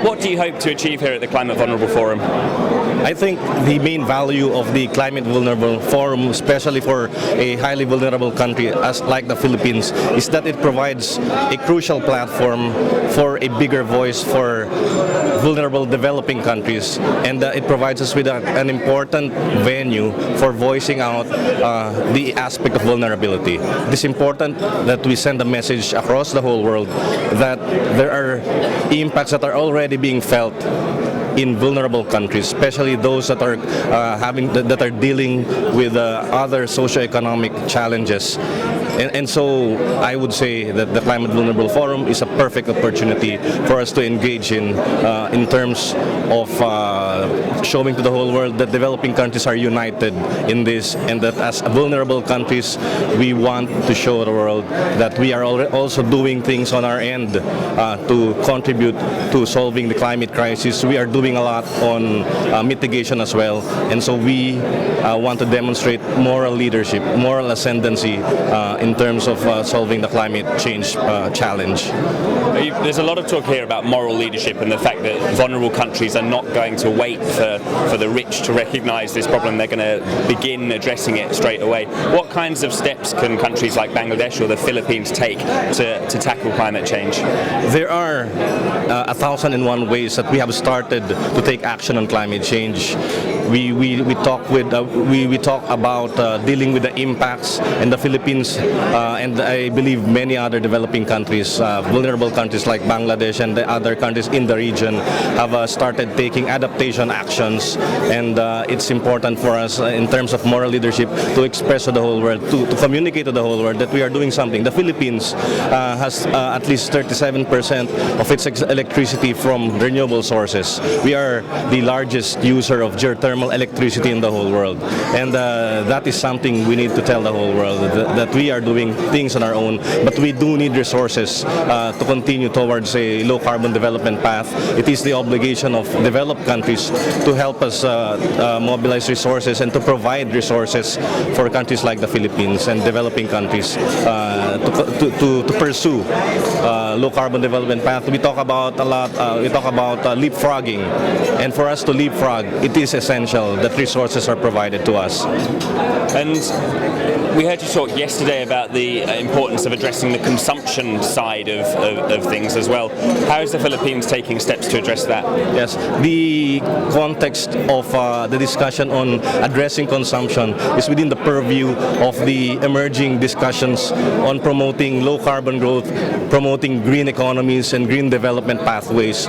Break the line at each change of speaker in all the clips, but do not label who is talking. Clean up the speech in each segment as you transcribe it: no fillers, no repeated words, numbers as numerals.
What do you hope to achieve here at the Climate Vulnerable Forum?
I think the main value of the Climate Vulnerable Forum, especially for a highly vulnerable country as like the Philippines, is that it provides a crucial platform for a bigger voice for vulnerable developing countries, and it provides us with an important venue for voicing out the aspect of vulnerability. It is important that we send a message across the whole world that there are impacts that are already being felt in vulnerable countries, especially those that are dealing with other socioeconomic challenges. And so I would say that the Climate Vulnerable Forum is a perfect opportunity for us to engage in terms of showing to the whole world that developing countries are united in this, and that as vulnerable countries we want to show the world that we are also doing things on our end to contribute to solving the climate crisis. We are doing a lot on mitigation as well, and so we want to demonstrate moral leadership, moral ascendancy in terms of solving the climate change challenge.
There's a lot of talk here about moral leadership and the fact that vulnerable countries are not going to wait for the rich to recognize this problem. They're going to begin addressing it straight away. What kinds of steps can countries like Bangladesh or the Philippines take to tackle climate change?
There are 1,001 ways that we have started to take action on climate change. We talk about dealing with the impacts in the Philippines, and I believe many other developing countries, vulnerable countries like Bangladesh and the other countries in the region have started taking adaptation actions, and it's important for us in terms of moral leadership to express to the whole world, to communicate to the whole world that we are doing something. The Philippines has at least 37% of its electricity from renewable sources. We are the largest user of geothermal electricity in the whole world, and that is something we need to tell the whole world, that we are doing things on our own, but we do need resources to continue towards a low carbon development path. It is the obligation of developed countries to help us mobilize resources and to provide resources for countries like the Philippines and developing countries to pursue low carbon development path. We talk about leapfrogging, and for us to leapfrog, it is essential that resources are provided to us.
And we heard you talk yesterday about the importance of addressing the consumption side of things as well. How is the Philippines taking steps to address that?
Yes, the context of the discussion on addressing consumption is within the purview of the emerging discussions on promoting low carbon growth, promoting green economies and green development pathways,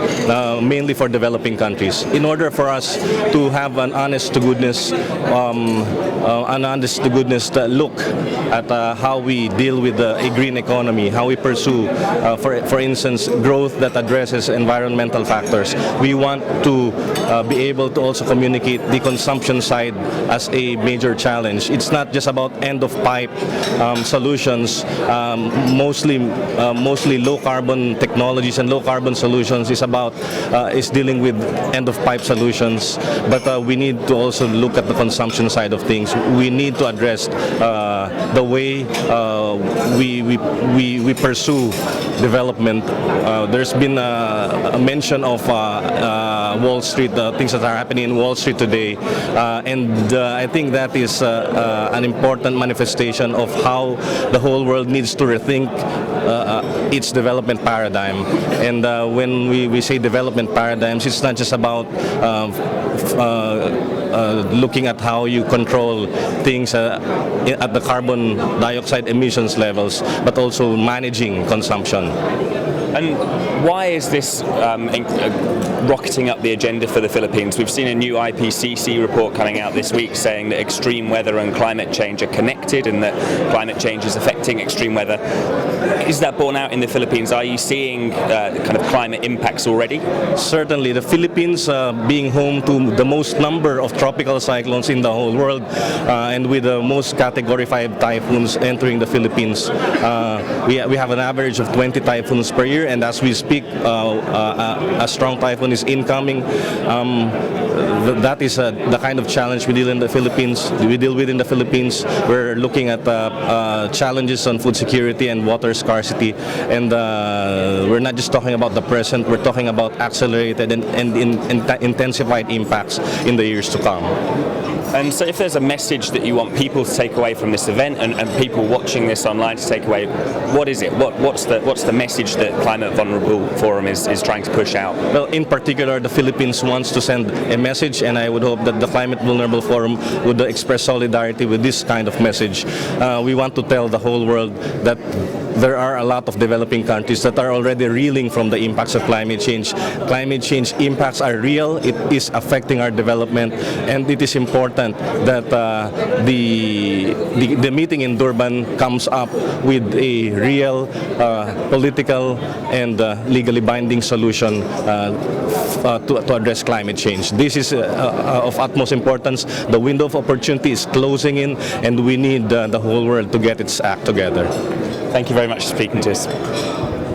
mainly for developing countries. In order for us to have an honest to goodness look at how we deal with a green economy, how we pursue, for instance, growth that addresses environmental factors. We want to be able to also communicate the consumption side as a major challenge. It's not just about end-of-pipe solutions. Mostly low carbon technologies and low carbon solutions is dealing with end-of-pipe solutions. But we need to also look at the consumption side of things. We need to address the way we pursue development. There's been a mention of Wall Street, things that are happening in Wall Street today, and I think that is an important manifestation of how the whole world needs to rethink its development paradigm. And when we say development paradigms, it's not just about looking at how you control things at the carbon dioxide emissions levels, but also managing consumption.
And why is this rocketing up the agenda for the Philippines? We've seen a new IPCC report coming out this week saying that extreme weather and climate change are connected and that climate change is affecting extreme weather. Is that borne out in the Philippines? Are you seeing kind of climate impacts already?
Certainly. The Philippines being home to the most number of tropical cyclones in the whole world, and with the most Category 5 typhoons entering the Philippines. We have an average of 20 typhoons per year, and as we speak, a strong typhoon is incoming. That is the kind of challenge we deal with in the Philippines. We're looking at challenges on food security and water scarcity, and we're not just talking about the present, we're talking about accelerated and intensified impacts in the years to come.
And so if there's a message that you want people to take away from this event and people watching this online to take away, what is it? What's the message that Climate Vulnerable Forum is trying to push out?
Well, in particular, the Philippines wants to send a message, and I would hope that the Climate Vulnerable Forum would express solidarity with this kind of message. We want to tell the whole world that there are a lot of developing countries that are already reeling from the impacts of climate change. Climate change impacts are real, it is affecting our development, and it is important that the meeting in Durban comes up with a real political and legally binding solution to address climate change. This is of utmost importance. The window of opportunity is closing in, and we need the whole world to get its act together.
Thank you very much for speaking to us.